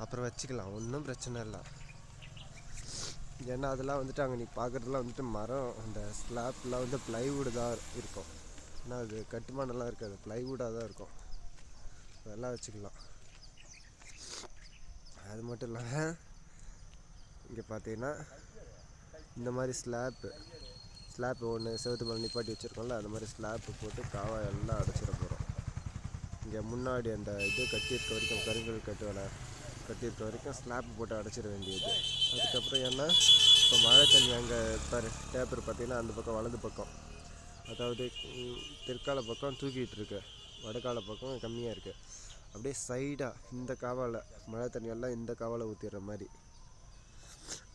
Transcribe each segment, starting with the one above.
அப்புறம் வச்சுக்கலாம், ஒன்றும் பிரச்சனை இல்லை. ஏன்னா அதெல்லாம் வந்துட்டு அங்கே நீ பார்க்குறதுலாம் வந்துட்டு மரம், அந்த ஸ்லாப்லாம் வந்து ப்ளைவுட் தான் இருக்கும். ஏன்னா அது கட்டுமானம்லாம் இருக்காது, ப்ளைவுட்டாக தான் இருக்கும். அதெல்லாம் வச்சுக்கலாம். அது மட்டும் இல்லாமல் இங்கே பார்த்தீங்கன்னா இந்த மாதிரி ஸ்லாப்பு ஒன்று செவத்து மேலே நிப்பாட்டி வச்சுருக்கோம்ல, அந்த மாதிரி ஸ்லாப்பு போட்டு காவாய் எல்லாம் அடைச்சிட போகிறோம். இங்கே முன்னாடி அந்த இது கட்டியிருக்க வரைக்கும், கருங்கல் கட்டு வேலை கட்டியிருக்க வரைக்கும் ஸ்லாப்பு போட்டு அடைச்சிட வேண்டியது. அதுக்கப்புறம் ஏன்னா இப்போ மழை தண்ணி அங்கே டேப்பர் பார்த்தீங்கன்னா அந்த பக்கம் வலது பக்கம், அதாவது தெற்கால பக்கம் தூக்கிட்டு இருக்கு, வடக்கால பக்கம் கம்மியாக இருக்குது. அப்படியே சைடாக இந்த காவால் மழை தண்ணியெல்லாம் இந்த காவால் ஊற்றிடுற மாதிரி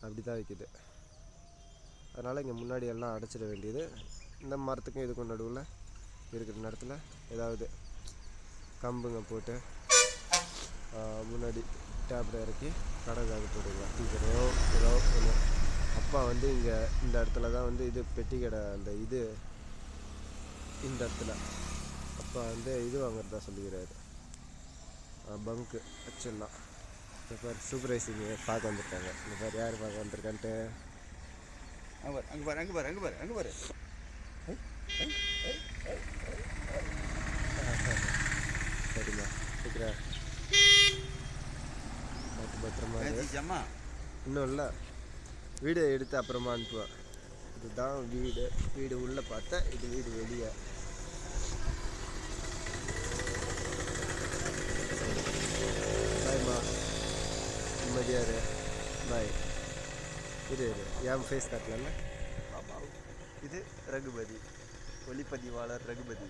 அப்படி தான் வைக்குது. அதனால் இங்கே முன்னாடி எல்லாம் அடைச்சிட வேண்டியது. இந்த மரத்துக்கும் இதுக்கும் நடுவில் இருக்கிற நேரத்தில் ஏதாவது கம்புங்க போட்டு முன்னாடி டேப்பில் இறக்கி கடை போட்டுக்கலாம், டீச்சரோ ஏதோ ஒன்று. அப்பா வந்து இங்கே இந்த இடத்துல தான் வந்து இது பெட்டி கடை, அந்த இது இந்த இடத்துல அப்பா வந்து இது வாங்குறதா சொல்லிக்கிறாரு, பங்கு வச்சிடலாம். இந்த பேர் சூப்பர்வைசிங் பார்க்க வந்திருக்காங்க. இந்த பேர் யார் பார்க்க வந்திருக்கான்ட்டு அங்கே பாரு. சரிம்மா இருக்கிறேன், பத்திரமா. இன்னும் இல்லை, வீடியோ எடுத்து அப்புறமா அனுப்புவேன். இதுதான் வீடு உள்ளே பார்த்தா இது வீடு வெளியே. பாய்மா, நிம்மதியாரு, பாய். இரு என் ஃபேஸ் காட்டல. இது ரகுபதி, ஒளிப்பதிவாளர் ரகுபதி.